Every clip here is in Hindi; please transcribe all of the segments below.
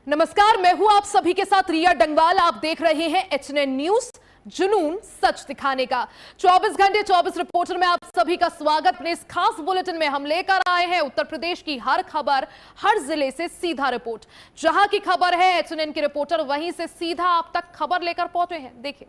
नमस्कार, मैं हूं आप सभी के साथ रिया डंगवाल। आप देख रहे हैं एचएनएन न्यूज, जुनून सच दिखाने का। 24 घंटे 24 रिपोर्टर में आप सभी का स्वागत। अपने इस खास बुलेटिन में हम लेकर आए हैं उत्तर प्रदेश की हर खबर, हर जिले से सीधा रिपोर्ट। जहां की खबर है एचएनएन के रिपोर्टर वहीं से सीधा आप तक खबर लेकर पहुंचे हैं। देखिए,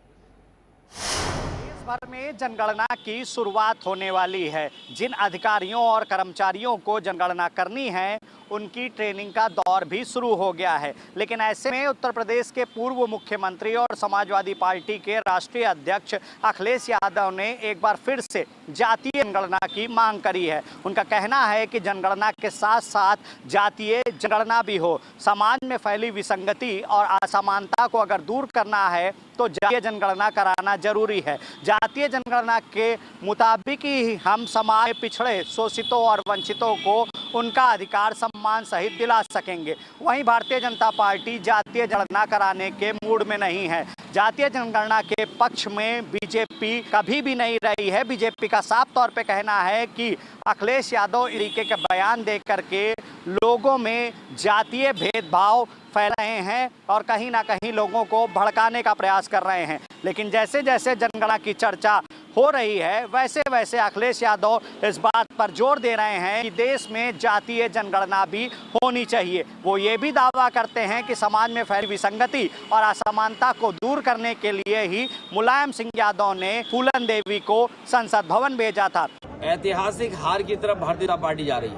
देश भर में जनगणना की शुरुआत होने वाली है। जिन अधिकारियों और कर्मचारियों को जनगणना करनी है उनकी ट्रेनिंग का दौर भी शुरू हो गया है। लेकिन ऐसे में उत्तर प्रदेश के पूर्व मुख्यमंत्री और समाजवादी पार्टी के राष्ट्रीय अध्यक्ष अखिलेश यादव ने एक बार फिर से जातीय जनगणना की मांग करी है। उनका कहना है कि जनगणना के साथ साथ जातीय जनगणना भी हो। समाज में फैली विसंगति और असमानता को अगर दूर करना है तो जातीय जनगणना कराना जरूरी है। जातीय जनगणना के मुताबिक ही हम समाज में पिछड़े, शोषितों और वंचितों को उनका अधिकार सम्मान सहित दिला सकेंगे। वहीं भारतीय जनता पार्टी जातीय जनगणना कराने के मूड में नहीं है। जातीय जनगणना के पक्ष में बीजेपी कभी भी नहीं रही है। बीजेपी का साफ तौर पे कहना है कि अखिलेश यादव इस तरीके के बयान दे करके लोगों में जातीय भेदभाव फैला रहे हैं और कहीं ना कहीं लोगों को भड़काने का प्रयास कर रहे हैं। लेकिन जैसे जैसे जनगणना की चर्चा हो रही है वैसे वैसे अखिलेश यादव इस बात पर जोर दे रहे हैं कि देश में जातीय जनगणना भी होनी चाहिए। वो ये भी दावा करते हैं कि समाज में फैली विसंगति और असमानता को दूर करने के लिए ही मुलायम सिंह यादव ने फूलन देवी को संसद भवन भेजा था। ऐतिहासिक हार की तरफ भारतीय जनता पार्टी जा रही है।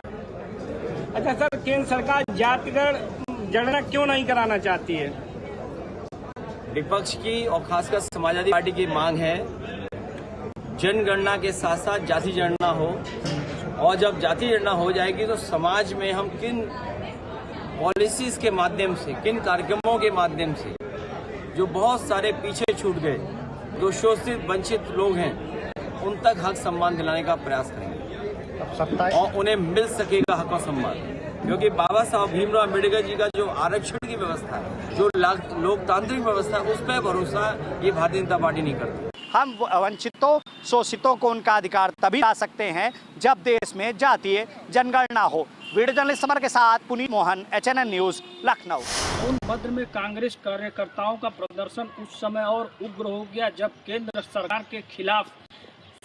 अच्छा सर, केंद्र सरकार जातिगत जनगणना क्यों नहीं कराना चाहती है? विपक्ष की और खासकर समाजवादी पार्टी की मांग है जनगणना के साथ साथ जाति जनगणना हो, और जब जाति जनगणना हो जाएगी तो समाज में हम किन पॉलिसीज के माध्यम से, किन कार्यक्रमों के माध्यम से जो बहुत सारे पीछे छूट गए, जो शोषित वंचित लोग हैं, उन तक हक सम्मान दिलाने का प्रयास करेंगे और उन्हें मिल सकेगा हक और सम्मान। क्योंकि बाबा साहब भीमराव अम्बेडकर जी का जो आरक्षण की व्यवस्था है, जो लोकतांत्रिक व्यवस्था है, उस पर भरोसा ये भारतीय जनता पार्टी नहीं करती। हम वंचितों, शोषितों को उनका अधिकार तभी ला सकते हैं जब देश में जातीय जनगणना हो। वीडियो जर्नलिस्ट समर के साथ पुनीत मोहन, एचएनएन न्यूज, लखनऊ। सोनभद्र में कांग्रेस कार्यकर्ताओं का प्रदर्शन उस समय और उग्र हो गया जब केंद्र सरकार के खिलाफ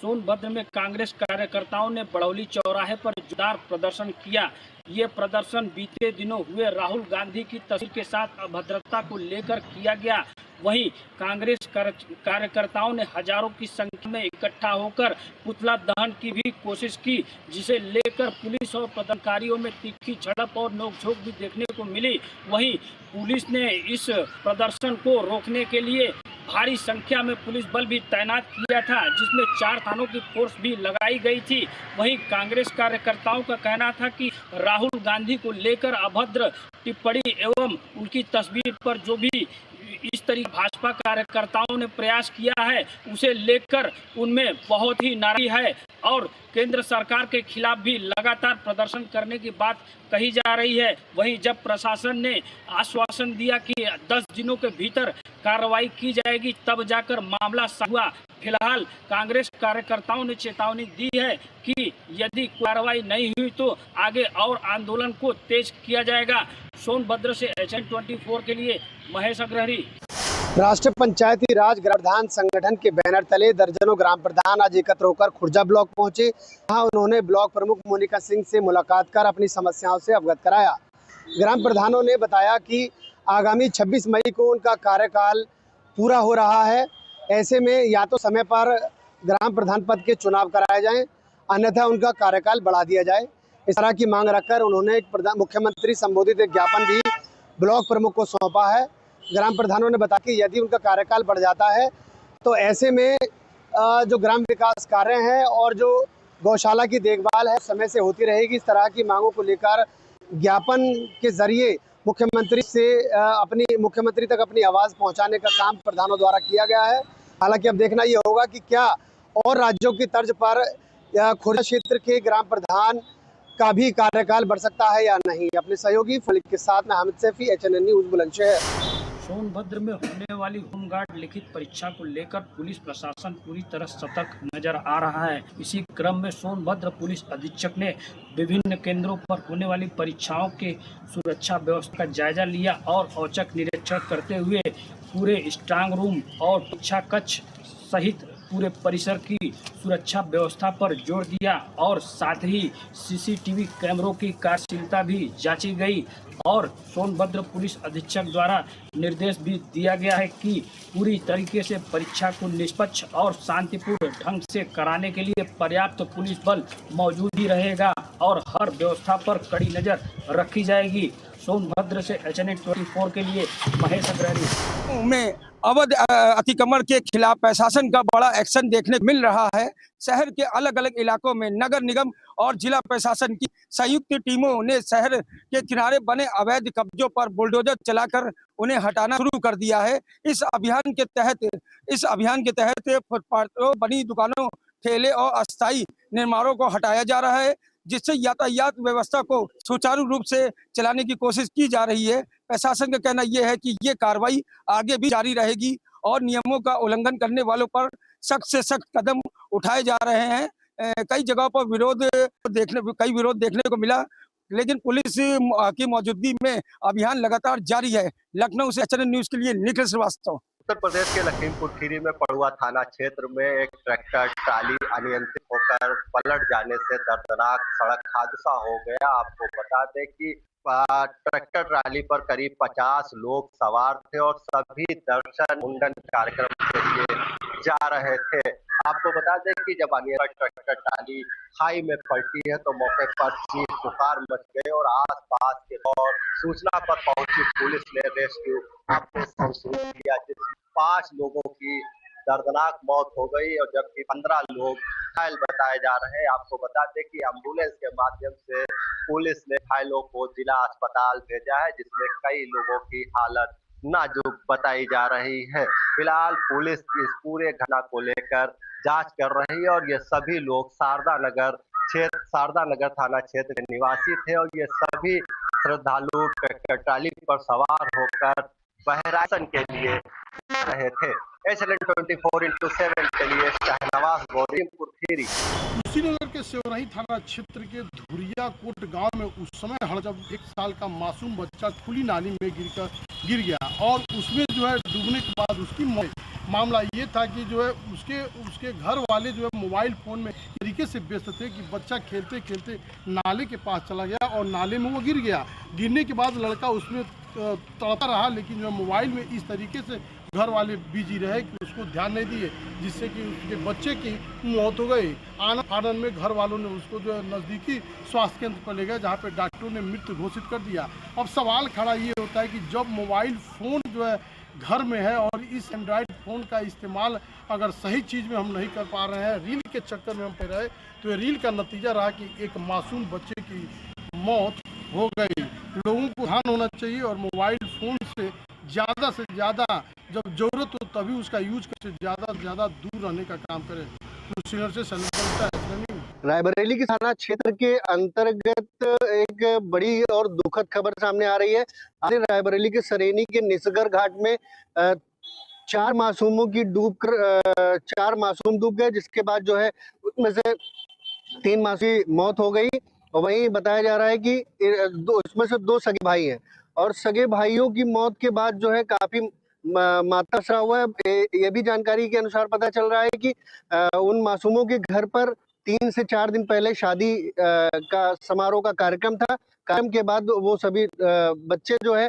सोनभद्र में कांग्रेस कार्यकर्ताओं ने बड़ौली चौराहे पर जोरदार प्रदर्शन किया। ये प्रदर्शन बीते दिनों हुए राहुल गांधी की तस्वीर के साथ अभद्रता को लेकर किया गया। वहीं कांग्रेस कार्यकर्ताओं ने हजारों की संख्या में इकट्ठा होकर पुतला दहन की भी कोशिश की, जिसे लेकर पुलिस और प्रदर्शनकारियों में तीखी झड़प और नोकझोंक भी देखने को मिली। वहीं पुलिस ने इस प्रदर्शन को रोकने के लिए भारी संख्या में पुलिस बल भी तैनात किया था, जिसमें 4 थानों की फोर्स भी लगाई गई थी। वहीं कांग्रेस कार्यकर्ताओं का कहना था कि राहुल गांधी को लेकर अभद्र टिप्पणी एवं उनकी तस्वीर पर जो भी इस तरीके भाजपा कार्यकर्ताओं ने प्रयास किया है उसे लेकर उनमें बहुत ही नाराजगी है और केंद्र सरकार के खिलाफ भी लगातार प्रदर्शन करने की बात कही जा रही है। वहीं जब प्रशासन ने आश्वासन दिया कि 10 दिनों के भीतर कार्रवाई की जाएगी तब जाकर मामला हुआ। फिलहाल कांग्रेस कार्यकर्ताओं ने चेतावनी दी है कि यदि कार्रवाई नहीं हुई तो आगे और आंदोलन को तेज किया जाएगा। सोनभद्र से एचएन 24 के लिए महेश अग्रहरी। राष्ट्रीय पंचायती राज ग्राम संगठन के बैनर तले दर्जनों ग्राम प्रधान आज एकत्र होकर खुर्जा ब्लॉक पहुंचे। वहां उन्होंने ब्लॉक प्रमुख मोनिका सिंह से मुलाकात कर अपनी समस्याओं से अवगत कराया। ग्राम प्रधानों ने बताया कि आगामी 26 मई को उनका कार्यकाल पूरा हो रहा है। ऐसे में या तो समय पर ग्राम प्रधान पद के चुनाव कराए जाएं, अन्यथा उनका कार्यकाल बढ़ा दिया जाए। इस तरह की मांग रखकर उन्होंने एक मुख्यमंत्री संबोधित एक ज्ञापन भी ब्लॉक प्रमुख को सौंपा है। ग्राम प्रधानों ने बताया कि यदि उनका कार्यकाल बढ़ जाता है तो ऐसे में जो ग्राम विकास कार्य हैं और जो गौशाला की देखभाल है समय से होती रहेगी। इस तरह की मांगों को लेकर ज्ञापन के जरिए मुख्यमंत्री तक अपनी आवाज़ पहुंचाने का काम प्रधानों द्वारा किया गया है। हालांकि अब देखना ये होगा कि क्या और राज्यों की तर्ज पर खुर्जा क्षेत्र के ग्राम प्रधान का भी कार्यकाल बढ़ सकता है या नहीं। अपने सहयोगी फलिक के साथ में हामिद सैफी, एचएनएन न्यूज़, बुलंदशहर। सोनभद्र में होने वाली होमगार्ड लिखित परीक्षा को लेकर पुलिस प्रशासन पूरी तरह सतर्क नजर आ रहा है। इसी क्रम में सोनभद्र पुलिस अधीक्षक ने विभिन्न केंद्रों पर होने वाली परीक्षाओं के सुरक्षा व्यवस्था का जायजा लिया और औचक निरीक्षण करते हुए पूरे स्ट्रांग रूम और परीक्षा कक्ष सहित पूरे परिसर की सुरक्षा व्यवस्था पर जोर दिया और साथ ही सीसीटीवी कैमरों की कार्यशीलता भी जांची गई और सोनभद्र पुलिस अधीक्षक द्वारा निर्देश भी दिया गया है कि पूरी तरीके से परीक्षा को निष्पक्ष और शांतिपूर्ण ढंग से कराने के लिए पर्याप्त पुलिस बल मौजूद ही रहेगा और हर व्यवस्था पर कड़ी नजर रखी जाएगी। सोनभद्र से HNN 24 के लिए महेश अग्रणी। में अवैध अतिक्रमण के खिलाफ प्रशासन का बड़ा एक्शन देखने को मिल रहा है। शहर के अलग अलग इलाकों में नगर निगम और जिला प्रशासन की संयुक्त टीमों ने शहर के किनारे बने अवैध कब्जों पर बुलडोजर चलाकर उन्हें हटाना शुरू कर दिया है। इस अभियान के तहत फुटपाथों, बनी दुकानों, ठेले और अस्थायी निर्माणों को हटाया जा रहा है, जिससे यातायात व्यवस्था को सुचारू रूप से चलाने की कोशिश की जा रही है। प्रशासन का कहना यह है कि ये कार्रवाई आगे भी जारी रहेगी और नियमों का उल्लंघन करने वालों पर सख्त से सख्त कदम उठाए जा रहे हैं। कई जगहों पर विरोध देखने को मिला, लेकिन पुलिस की मौजूदगी में अभियान लगातार जारी है। लखनऊ से HNN न्यूज के लिए निखिल श्रीवास्तव। उत्तर प्रदेश के लखीमपुर खीरी में पड़ुआ थाना क्षेत्र में एक ट्रैक्टर ट्राली अनियंत्रित होकर पलट जाने से दर्दनाक सड़क हादसा हो गया। आपको बता दें कि ट्रैक्टर ट्राली पर करीब 50 लोग सवार थे और सभी दर्शन मुंडन कार्यक्रम के लिए जा रहे थे। आपको बता दें कि जब अनियंत्रित ट्रैक्टर ट्राली खाई में पलटी है तो मौके पर चीख पुकार मच गई और आसपास के और सूचना पर पहुंची पुलिस ने रेस्क्यू ऑपरेशन शुरू किया, जिसमें 5 लोगों की दर्दनाक मौत हो गई और जबकि 15 लोग घायल बताए जा रहे हैं। आपको बता दें कि एम्बुलेंस के माध्यम से पुलिस ने घायलों को जिला अस्पताल भेजा है, जिसमें कई लोगों की हालत नाजुक बताई जा रही है। फिलहाल पुलिस इस पूरे घटना को लेकर जांच कर रही है और ये सभी लोग शारदा नगर थाना क्षेत्र के निवासी थे और ये सभी श्रद्धालु ट्राली पर सवार होकर बहराइच के लिए रहे थे। HNN 24x7 के लिए शहनवाज गौरीमपुर खीरी। कुशीनगर के सेवरही थाना क्षेत्र के धुरिया कोट गांव में उस समय जब 1 साल का मासूम बच्चा खुली नाली में गिर गया और उसमें जो है डूबने के बाद उसकी मौत। मामला ये था कि जो है उसके घर वाले जो है मोबाइल फ़ोन में तरीके से व्यस्त थे कि बच्चा खेलते खेलते नाले के पास चला गया और नाले में वो गिर गया। गिरने के बाद लड़का उसमें तड़पा रहा, लेकिन जो मोबाइल में इस तरीके से घर वाले बिजी रहे कि उसको ध्यान नहीं दिए, जिससे कि उसके बच्चे की मौत हो गई। आनन फानन में घर वालों ने उसको जो है नज़दीकी स्वास्थ्य केंद्र पर ले गए, जहाँ पे डॉक्टरों ने मृत घोषित कर दिया। अब सवाल खड़ा ये होता है कि जब मोबाइल फ़ोन जो है घर में है और इस एंड्रॉयड फ़ोन का इस्तेमाल अगर सही चीज़ में हम नहीं कर पा रहे हैं, रील के चक्कर में हम पे रहे, तो ये रील का नतीजा रहा कि एक मासूम बच्चे की मौत हो गई। लोगों को ध्यान होना चाहिए और मोबाइल फ़ोन से ज़्यादा जब ज़रूरत हो तभी उसका यूज करके ज़्यादा से ज़्यादा दूर रहने का काम करें। कुशीनगर से सलीम रायबरेली के थाना क्षेत्र के अंतर्गत एक बड़ी और दुखद खबर सामने आ रही है। रायबरेली के सरेनी के निसगर घाट में 4 मासूम डूब गए, जिसके बाद जो है उसमें से 3 मासूम की मौत हो गई। और वहीं बताया जा रहा है कि उसमें से 2 सगे भाई हैं और सगे भाइयों की मौत के बाद जो है काफी मातम हुआ है। ये भी जानकारी के अनुसार पता चल रहा है कि उन मासूमों के घर पर 3 से 4 दिन पहले शादी का समारोह का कार्यक्रम था। कार्यक्रम के बाद वो सभी बच्चे जो है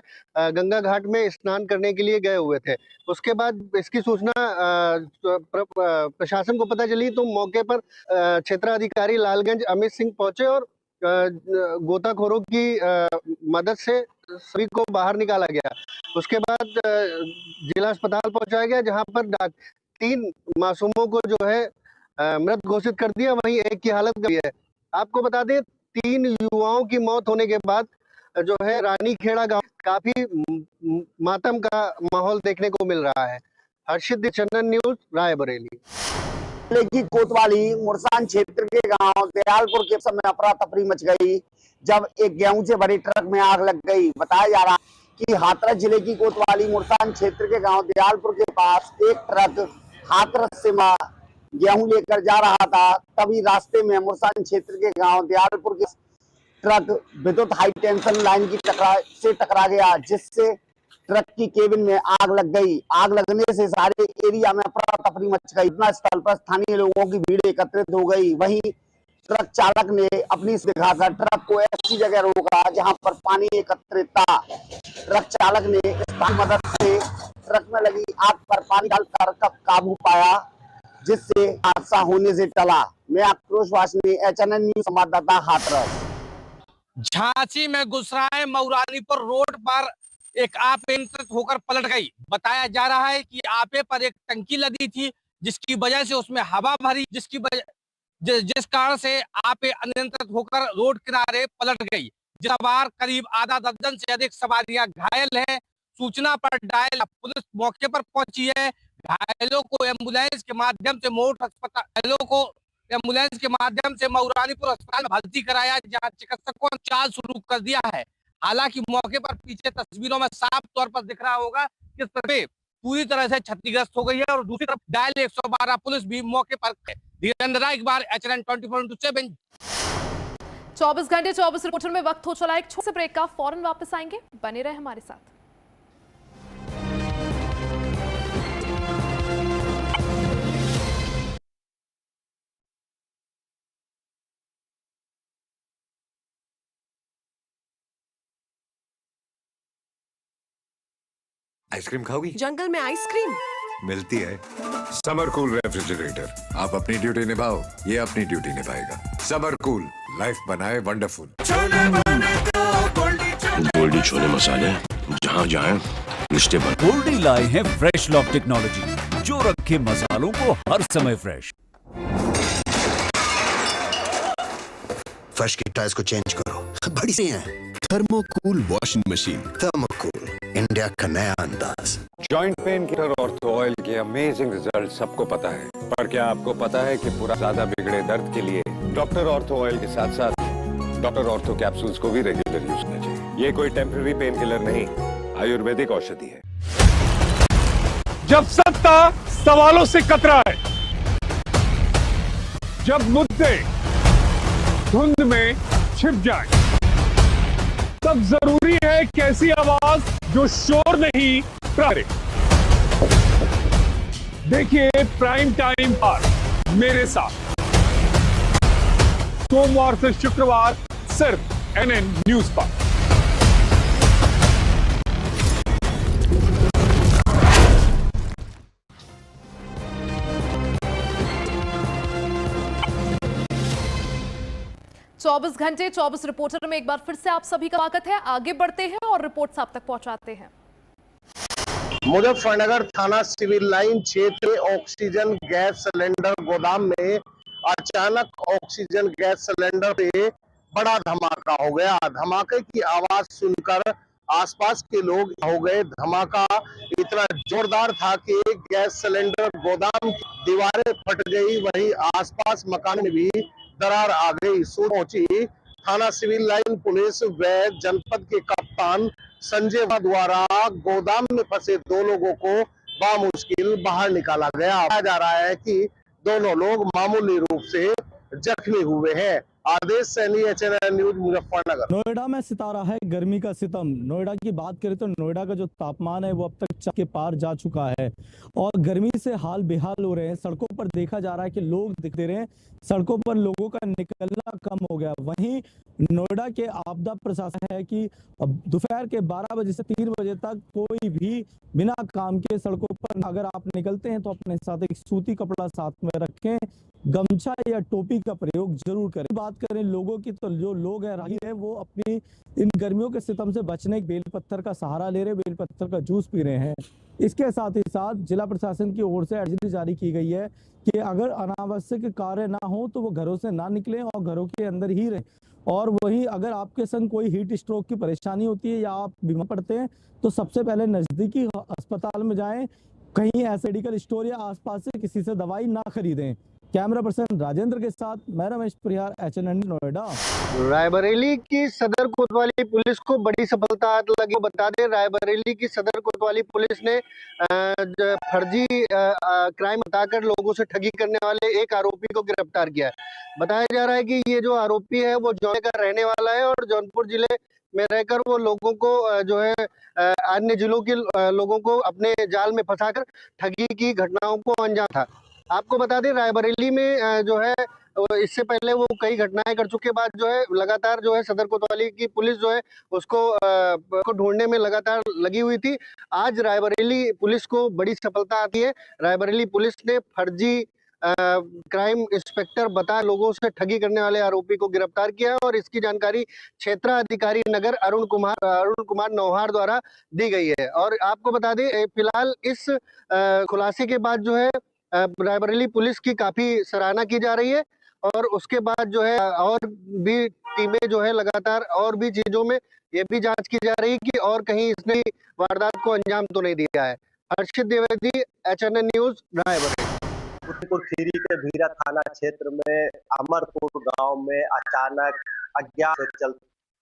गंगा घाट में स्नान करने के लिए गए हुए थे। उसके बाद इसकी सूचना प्रशासन को पता चली तो मौके पर क्षेत्राधिकारी लालगंज अमित सिंह पहुंचे और गोताखोरों की मदद से सभी को बाहर निकाला गया। उसके बाद जिला अस्पताल पहुंचाया गया, जहां पर 3 मासूमों को जो है मृत घोषित कर दिया, वहीं एक की हालत गंभीर है। आपको बता दें 3 युवाओं की मौत होने के बाद जो है रानीखेड़ा गांव काफी मातम का माहौल देखने को मिल रहा है। हर्षित, HNN न्यूज, रायबरेली। की कोतवाली मुरसान क्षेत्र के गांव दयालपुर के समय अफरा तफरी मच गई जब एक गेहूं से भरी ट्रक में आग लग गई। बताया जा रहा कि हाथरस जिले की कोतवाली मुरसान क्षेत्र के गांव दयालपुर के पास एक ट्रक हाथरस से गेहूं लेकर जा रहा था। तभी रास्ते में मुरसान क्षेत्र के गांव दयालपुर के ट्रक विद्युत हाई टेंशन लाइन की टकरा गया, जिससे ट्रक की केबिन में आग लग गई। आग लगने से सारे एरिया में अफरा तफरी मच गई। घटनास्थल पर स्थानीय लोगों की भीड़ एकत्रित हो गई। वहीं ट्रक चालक ने अपनी दिखाकर ट्रक को ऐसी जगह रोका जहां पर पानी एकत्रित था। ट्रक चालक ने इसकी मदद से ट्रक में लगी आग पर पानी डालकर काबू पाया, जिससे हादसा होने से टला। मैं आक्रोश वासनी HNN न्यूज संवाददाता हाथरस। झांसी में गुसराए मऊरानीपुर रोड पर एक आपे नियंत्रित होकर पलट गई। बताया जा रहा है कि आपे पर एक टंकी लगी थी, जिसकी वजह से उसमें हवा भरी, जिस कारण से आपे अनियंत्रित होकर रोड किनारे पलट गई। सवार करीब आधा दर्जन से अधिक सवारियां घायल हैं। सूचना पर डायल पुलिस मौके पर पहुंची है। घायलों को एम्बुलेंस के माध्यम से मऊरानीपुर अस्पताल में भर्ती कराया, जहां चिकित्सकों ने उपचार शुरू कर दिया है। हालांकि मौके पर पीछे तस्वीरों में साफ तौर पर दिख रहा होगा कि सड़कें पूरी तरह से क्षतिग्रस्त हो गई है और दूसरी तरफ डायल 112 पुलिस भी मौके पर है। धीरेन्द्र राय, HNN 24/7। 24 घंटे 24 रिपोर्टर में वक्त हो चला एक छोटे से ब्रेक का। फौरन वापस आएंगे, बने रहे हमारे साथ। आइसक्रीम खाओगी? जंगल में आइसक्रीम मिलती है। समर कूल रेफ्रिजरेटर, आप अपनी ड्यूटी निभाओ, ये अपनी ड्यूटी निभाएगा। समर कूल, लाइफ बनाए वंडरफुल। गोल्डी छोले मसाले, जहाँ जाएं रिश्ते बन। गोल्डी लाए हैं फ्रेश लॉक टेक्नोलॉजी, जो रखे मसालों को हर समय फ्रेश। फर्श की टाइल्स को चेंज करो, बड़ी सी है। थर्मोकूल वॉशिंग मशीन, थर्मोकूल, इंडिया का नया अंदाज। Joint pain killer ortho oil के अमेजिंग रिजल्ट सबको पता है, पर क्या आपको पता है कि पूरा ज्यादा बिगड़े दर्द के लिए डॉक्टर ऑर्थो ऑयल के साथ साथ डॉक्टर ऑर्थो कैप्सूल्स को भी रेगुलर यूज करना चाहिए। ये कोई टेम्पररी पेन किलर नहीं, आयुर्वेदिक औषधि है। जब सत्ता सवालों से कतराए, जब मुद्दे धुंध में छिप जाए, तब जरूरी है कैसी आवाज जो शोर नहीं करे। देखिए प्राइम टाइम पर मेरे साथ सोमवार से शुक्रवार सिर्फ NN न्यूज पर। चौबीस घंटे 24 रिपोर्टर में एक बार फिर से आप सभी का स्वागत है। आगे बढ़ते हैं और रिपोर्ट्स आप तक पहुंचाते हैं। मुजफ्फरनगर थाना सिविल लाइन क्षेत्र ऑक्सीजन गैस सिलेंडर गोदाम में अचानक ऑक्सीजन गैस सिलेंडर पे बड़ा धमाका हो गया। धमाके की आवाज सुनकर आसपास के लोग हो गए। धमाका इतना जोरदार था कि गैस सिलेंडर गोदाम की दीवारें फट गई, वहीं आसपास मकान में भी दरार आ गई। पहुंची थाना सिविल लाइन पुलिस व जनपद के कप्तान संजय द्वारा गोदाम में फंसे 2 लोगों को बामुश्किल बाहर निकाला गया। कहा जा रहा है कि दोनों लोग मामूली रूप से जख्मी हुए हैं। आदेश सैनी, HNN न्यूज, मुजफ्फरनगर। नोएडा में सितारा है गर्मी का सितम। नोएडा की बात करें तो नोएडा का जो तापमान है वो अब तक 40 के पार जा चुका है और गर्मी से हाल बेहाल हो रहे हैं। सड़कों पर देखा जा रहा है कि लोग दिख दे रहे हैं, सड़कों पर लोगों का निकलना कम हो गया। वहीं नोएडा के आपदा प्रशासन है कि दोपहर के 12 बजे से 3 बजे तक कोई भी बिना काम के सड़कों पर अगर आप निकलते हैं तो अपने साथ एक सूती कपड़ा साथ में रखें, गमछा या टोपी का प्रयोग जरूर करें। बात करें लोगों की तो जो लोग हैं राहगीर है वो अपनी इन गर्मियों के सितम से बचने बेल पत्थर का सहारा ले रहे, बेल पत्थर का जूस पी रहे हैं। इसके साथ ही साथ जिला प्रशासन की ओर से एडवाइजरी जारी की गई है कि अगर अनावश्यक कार्य ना हो तो वो घरों से ना निकलें और घरों के अंदर ही रहें। और वही अगर आपके संग कोई हीट स्ट्रोक की परेशानी होती है या आप बीमार पड़ते हैं तो सबसे पहले नजदीकी अस्पताल में जाएं। कहीं ऐसे मेडिकल स्टोर या आसपास से किसी से दवाई ना खरीदें। कैमरा पर्सन राजेंद्र के साथ मैं रमेश परिहार, HNN नोएडा। रायबरेली की सदर कोतवाली पुलिस को बड़ी सफलता लगी। बता दें, रायबरेली की सदर कोतवाली पुलिस ने फर्जी क्राइम बताकर लोगों से ठगी करने वाले एक आरोपी को गिरफ्तार किया है। बताया जा रहा है कि ये जो आरोपी है वो जौनपुर का रहने वाला है और जौनपुर जिले में रहकर वो लोगों को जो है अन्य जिलों के लोगों को अपने जाल में फंसाकर ठगी की घटनाओं को अंजाम था। आपको बता दें, रायबरेली में जो है इससे पहले वो कई घटनाएं कर चुके बाद जो है लगातार जो है सदर कोतवाली की पुलिस जो है उसको ढूंढने में लगातार लगी हुई थी। आज रायबरेली पुलिस को बड़ी सफलता आती है। रायबरेली पुलिस ने फर्जी क्राइम इंस्पेक्टर बता लोगों से ठगी करने वाले आरोपी को गिरफ्तार किया और इसकी जानकारी क्षेत्राधिकारी नगर अरुण कुमार नौहार द्वारा दी गई है। और आपको बता दें, फिलहाल इस खुलासे के बाद जो है रायबरेली पुलिस की काफी सराहना की जा रही है और उसके बाद जो है और भी टीमें जो है लगातार और भी चीजों में ये भी जांच की जा रही है कि और कहीं इसने वारदात को अंजाम तो नहीं दिया है। हर्षित द्विवेदी, HNN न्यूज, रायबरेली। लखीमपुर खीरी के भीरा थाना क्षेत्र में अमरपुर गांव में अचानक अज्ञात से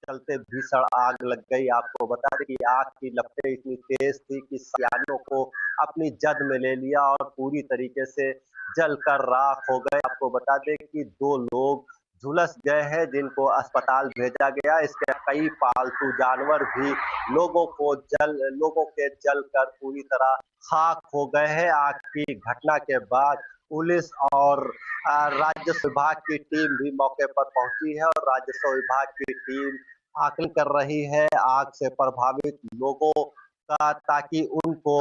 चलते भीषण आग लग गई। आपको बता दें कि आग की लपटें इतनी तेज थी कि सयानों को अपनी जद में ले लिया और पूरी तरीके से जलकर राख हो गए। आपको बता दें कि 2 लोग झुलस गए हैं जिनको अस्पताल भेजा गया। इसके कई पालतू जानवर भी लोगों के जलकर पूरी तरह खाक हो गए हैं। आग की घटना के बाद पुलिस और राजस्व विभाग की टीम भी मौके पर पहुंची है और राजस्व विभाग की टीम आकलन कर रही है आग से प्रभावित लोगों का, ताकि उनको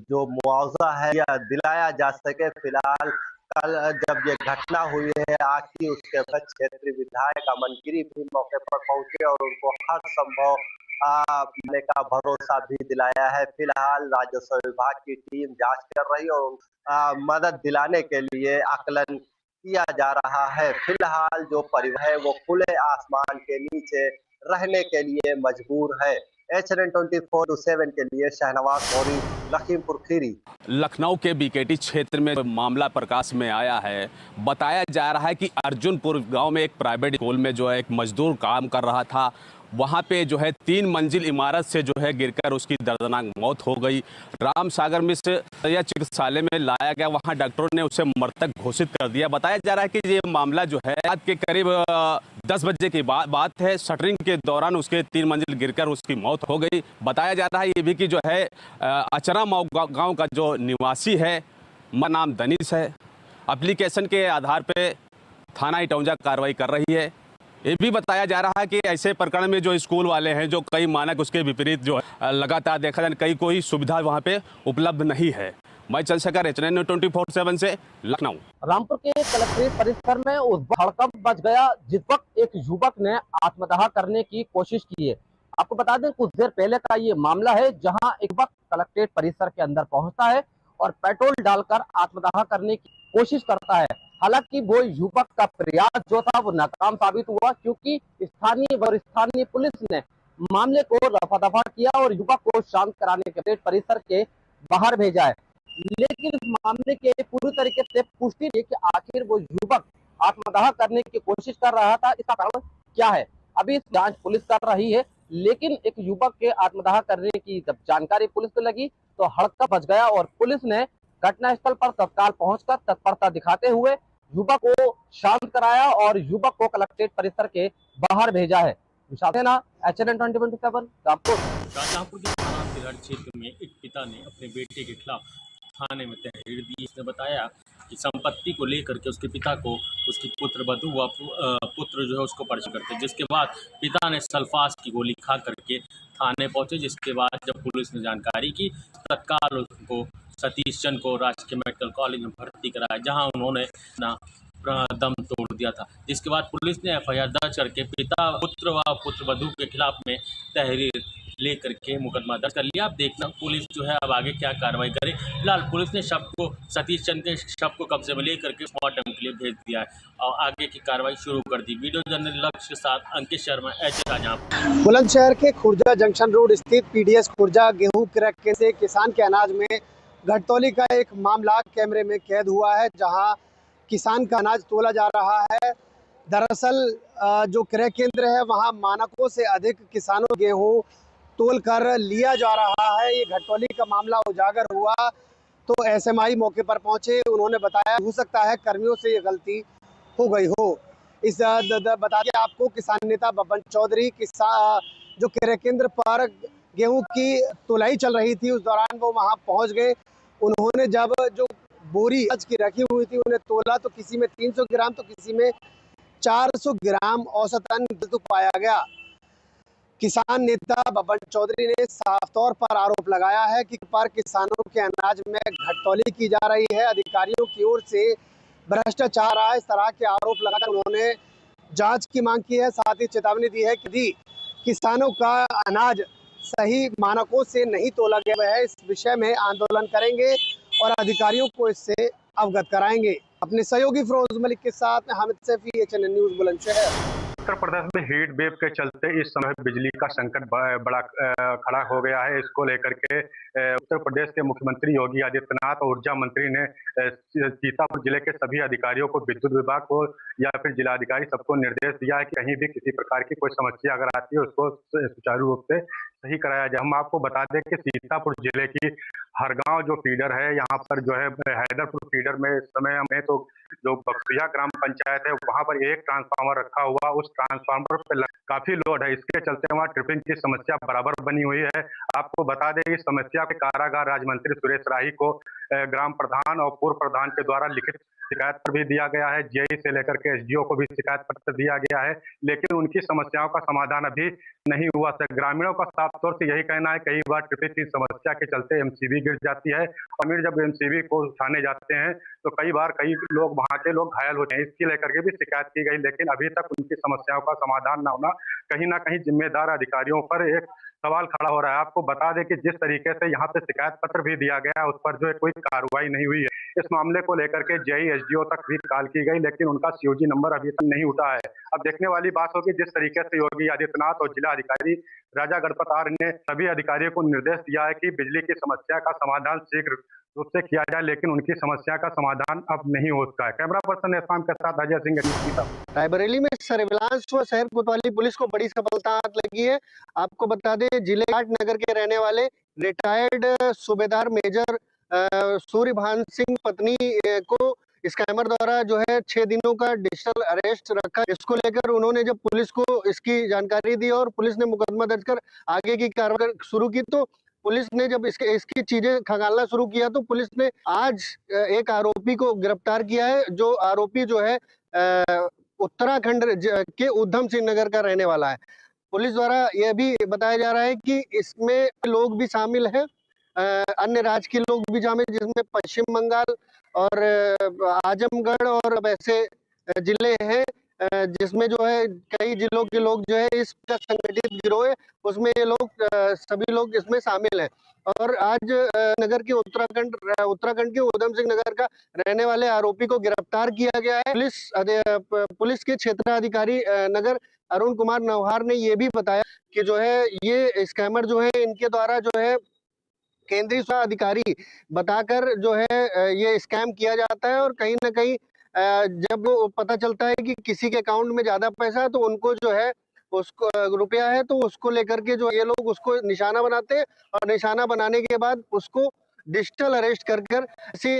जो मुआवजा है या दिलाया जा सके। फिलहाल कल जब ये घटना हुई है आग की, उसके बाद क्षेत्रीय विधायक अमन गिरी भी मौके पर पहुंचे और उनको हर संभव मिलने का भरोसा भी दिलाया है। फिलहाल राजस्व विभाग की टीम जांच कर रही है और मदद दिलाने के लिए आकलन किया जा रहा है। फिलहाल जो परिवार है वो खुले आसमान के नीचे रहने के लिए मजबूर है। HNN 24/7 के लिए शहनवाज मौरी, लखीमपुर खीरी। लखनऊ के बीकेटी क्षेत्र में मामला प्रकाश में आया है। बताया जा रहा है कि अर्जुनपुर गांव में एक प्राइवेट स्कूल में जो है एक मजदूर काम कर रहा था। वहां पे जो है 3 मंजिल इमारत से जो है गिरकर उसकी दर्दनाक मौत हो गई। राम सागर में से चिकित्सालय में लाया गया, वहां डॉक्टरों ने उसे मृतक घोषित कर दिया। बताया जा रहा है कि ये मामला जो है रात के करीब 10 बजे की बात है। शटरिंग के दौरान उसके 3 मंजिल गिरकर उसकी मौत हो गई। बताया जा रहा है ये भी कि जो है अचरा गाँव का जो निवासी है, नाम दनिश है। एप्लीकेशन के आधार पर थाना इटौंजा कार्रवाई कर रही है। ये भी बताया जा रहा है कि ऐसे प्रकरण में जो स्कूल वाले हैं जो कई मानक उसके विपरीत जो है लगातार देखा जाए कई कोई सुविधा वहाँ पे उपलब्ध नहीं है। मैं चंद्रशेखर, HNN 24/7 से लखनऊ। रामपुर के कलेक्ट्रेट परिसर में उस हड़कंप मच गया जिस वक्त एक युवक ने आत्मदाह करने की कोशिश की है। आपको बता दें, कुछ देर पहले का ये मामला है जहाँ एक वक्त कलेक्ट्रेट परिसर के अंदर पहुँचता है और पेट्रोल डालकर आत्मदाह करने की कोशिश करता है। हालांकि वो युवक का प्रयास जो था वो नाकाम साबित हुआ, क्योंकि स्थानीय पुलिस ने मामले को रफा दफा किया और युवक को शांत कराने के लिए परिसर के बाहर भेजा है। लेकिन इस मामले के पूरी तरीके से पुष्टि नहीं कि आखिर वो युवक आत्मदाह करने की कोशिश कर रहा था, इसका कारण क्या है अभी इस जांच पुलिस कर रही है। लेकिन एक युवक के आत्मदाह करने की जब जानकारी पुलिस को लगी तो हड़कंप मच गया और पुलिस ने घटनास्थल पर तत्काल पहुंचकर तत्परता दिखाते हुए युवक को शांत कराया और युवक को कलेक्ट्रेट परिसर के बाहर भेजा है। HNN 24/7 रामपुर। शाहजहांपुर के थाना तिरड़ क्षेत्र में एक पिता ने अपने बेटे के खिलाफ थाने में तहरीर दी। इसने बताया कि संपत्ति को लेकर के उसके पिता को उसकी पुत्रवधू व पुत्र जो है उसको परेशान करते, जिसके बाद पिता ने सल्फास की गोली खा करके थाने पहुंचे। जिसके बाद जब पुलिस ने जानकारी की, तत्काल उसको सतीश चंद को राजकीय मेडिकल कॉलेज में भर्ती कराया, जहां उन्होंने ना दम तोड़ दिया था। जिसके बाद पुलिस ने FIR दर्ज करके पिता, पुत्र व पुत्रवधू के खिलाफ में तहरीर लेकर के मुकदमा दर्ज कर लिया। अब देखना पुलिस जो है अब आगे क्या कार्रवाई करे। फिलहाल पुलिस ने शव को, सतीश चंद के शव को कब्जे में लेकर के पोस्टमार्टम के लिए भेज दिया है और आगे की कार्रवाई शुरू कर दी। वीडियो जर्नलिस्ट लक्ष्य के साथ अंकित शर्मा, शाहजहांपुर। बुलंदशहर के खुर्जा जंक्शन रोड स्थित PDS खुर्जा गेहूं क्रय से किसान के अनाज में घटतौली का एक मामला कैमरे में कैद हुआ है, जहां किसान का अनाज तोला जा रहा है। दरअसल जो क्रय केंद्र है वहां मानकों से अधिक किसानों गेहूं तोल कर लिया जा रहा है। ये घटतौली का मामला उजागर हुआ तो एसएमआई मौके पर पहुंचे। उन्होंने बताया हो सकता है कर्मियों से ये गलती हो गई हो। इस बता दें आपको, किसान नेता बब्बन चौधरी जो क्रय केंद्र पर गेहूं की तुलाई चल रही थी उस दौरान वो वहां पहुंच गए। उन्होंने जब जो बोरी आज की रखी हुई थी उन्हें तोला तो किसी में 300 ग्राम तो किसी में 400 ग्राम औसतन पाया गया। किसान नेता बब्बन चौधरी ने साफ तौर पर आरोप लगाया है कि किसानों के अनाज में घटतौली की जा रही है, अधिकारियों की ओर से भ्रष्टाचार है। इस तरह के आरोप लगाकर उन्होंने जांच की मांग की है। साथ ही चेतावनी दी है कि यदि किसानों का अनाज सही मानकों से नहीं तोला गया है, इस विषय में आंदोलन करेंगे और अधिकारियों को इससे अवगत कराएंगे। अपने सहयोगी फिरोज मलिक के साथ हामिद सैफी, एचएनएन न्यूज़ बुलंदशहर। उत्तर प्रदेश में हीट वेव के चलते इस समय बिजली का संकट बड़ा खड़ा हो गया है। इसको लेकर के उत्तर प्रदेश के मुख्यमंत्री योगी आदित्यनाथ और ऊर्जा मंत्री ने सीतापुर जिले के सभी अधिकारियों को, विद्युत विभाग को या फिर जिलाधिकारी सबको निर्देश दिया है कि कहीं भी किसी प्रकार की कोई समस्या अगर आती है उसको सुचारू रूप से सही कराया जाए। हम आपको बता दें कि सीतापुर जिले की हरगांव जो फीडर है, यहाँ पर जो है हैदरपुर फीडर में इस समय में तो जो बक्सिया ग्राम पंचायत है वहां पर एक ट्रांसफार्मर रखा हुआ, उस ट्रांसफार्मर पे काफी लोड है। इसके चलते वहाँ ट्रिपिंग की समस्या बराबर बनी हुई है। आपको बता दें इस समस्या के कारागार राज्य मंत्री सुरेश राही को ग्राम प्रधान और पूर्व प्रधान के द्वारा लिखित शिकायत पर भी दिया गया है। जेई से लेकर के एसडीओ को भी शिकायत पत्र दिया गया है, लेकिन उनकी समस्याओं का समाधान अभी नहीं हुआ है। ग्रामीणों का साफ तौर से यही कहना है, कई बार ट्रिपिंग की समस्या के चलते एमसीबी गिर जाती है और फिर जब एमसीबी को उठाने जाते हैं तो कई बार कई लोग वहां के लोग घायल होते हैं। इसकी लेकर के भी शिकायत की गई, लेकिन अभी तक उनकी समस्याओं का समाधान न होना कहीं ना कहीं जिम्मेदार अधिकारियों पर एक सवाल खड़ा हो रहा है। आपको बता दें कि जिस तरीके से यहाँ पे शिकायत पत्र भी दिया गया उस पर जो है कोई कार्रवाई नहीं हुई है। इस मामले को लेकर के जेई एसडीओ तक भी कॉल की गई, लेकिन उनका सीओजी नंबर अभी तक नहीं उठा है। अब देखने वाली बात होगी जिस तरीके से योगी आदित्यनाथ और जिला अधिकारी राजा गणपत आर्य ने सभी अधिकारियों को निर्देश दिया है कि बिजली की समस्या का समाधान शीघ्र रूप से किया जाए, लेकिन उनकी समस्या का समाधान अब नहीं हो सका है। कैमरा पर्सन इस्लाम के साथ अजय सिंह। रायबरेली में सर्विलांस व शहर कोतवाली पुलिस को बड़ी सफलता हाथ लगी है। आपको बता दें जिले नगर के रहने वाले रिटायर्ड सूबेदार मेजर सूर्यभान सिंह पत्नी को स्कैमर द्वारा जो है 6 दिनों का डिजिटल अरेस्ट रखा। इसको लेकर उन्होंने जब पुलिस को इसकी जानकारी दी और पुलिस ने मुकदमा दर्ज कर आगे की कार्रवाई शुरू की, तो पुलिस ने जब इसकी चीजें खंगालना शुरू किया तो पुलिस ने आज एक आरोपी को गिरफ्तार किया है। जो आरोपी जो है उत्तराखंड के उधम सिंह नगर का रहने वाला है। पुलिस द्वारा यह भी बताया जा रहा है कि इसमें लोग भी शामिल हैं, अन्य राज्य के लोग भी शामिल, जिसमें पश्चिम बंगाल और आजमगढ़ और वैसे जिले हैं, जिसमें जो है कई जिलों के लोग जो है इस संगठित गिरोह है उसमें ये लोग सभी लोग इसमें शामिल हैं। और आज नगर के उत्तराखंड के उधम सिंह नगर का रहने वाले आरोपी को गिरफ्तार किया गया है। पुलिस के क्षेत्राधिकारी नगर अरुण कुमार नवहार ने ये भी बताया कि जो है ये स्कैमर जो है इनके द्वारा जो है केंद्रीय स्वास्थ्य अधिकारी बताकर जो है ये स्कैम किया जाता है और कहीं ना कहीं जब वो पता चलता है कि किसी के अकाउंट में ज्यादा पैसा है तो उनको जो है उसको रुपया है तो उसको लेकर के जो ये लोग उसको निशाना बनाते हैं और निशाना बनाने के बाद उसको डिजिटल अरेस्ट कर ऐसे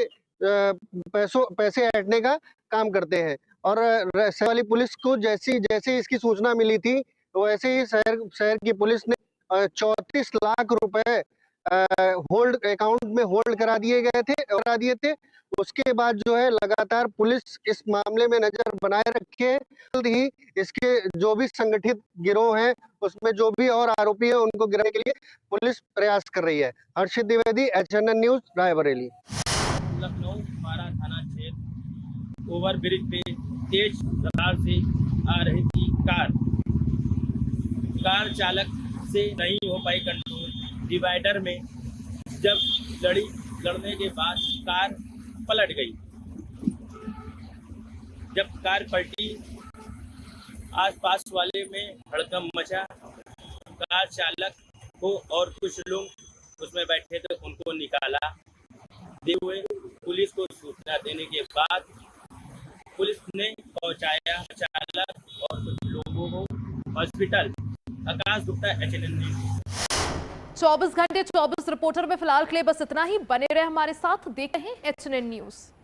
पैसे ऐंठने का काम करते हैं। और शहर वाली पुलिस को जैसे इसकी सूचना मिली थी वैसे ही शहर की पुलिस ने 34 लाख रुपए होल्ड अकाउंट में होल्ड करा दिए थे। उसके बाद जो है लगातार पुलिस इस मामले में नजर बनाए रखे है। जल्द ही इसके जो भी संगठित गिरोह हैं उसमें जो भी और आरोपी है उनको गिरने के लिए पुलिस प्रयास कर रही है। हर्षित द्विवेदी, एचएनएन न्यूज, रायबरेली। लखनऊ 12 थाना क्षेत्र ओवर ब्रिज पे तेज रफ्तार से आ रही थी कार चालक से नहीं हो पाई कंट्रोल। डिवाइडर में जब लड़ने के बाद कार पलट गई। जब कार पलटी आसपास वाले में हड़कंप मचा। कार चालक को और कुछ लोग उसमें बैठे थे उनको निकाला। हुए पुलिस को सूचना देने के बाद पुलिस ने पहुंचाया चालक और कुछ लोगों को हॉस्पिटल। आकाश गुप्ता, HNN न्यूज़। 24 घंटे 24 रिपोर्टर में फिलहाल के लिए बस इतना ही। बने रहे हमारे साथ, देखते हैं HNN न्यूज़।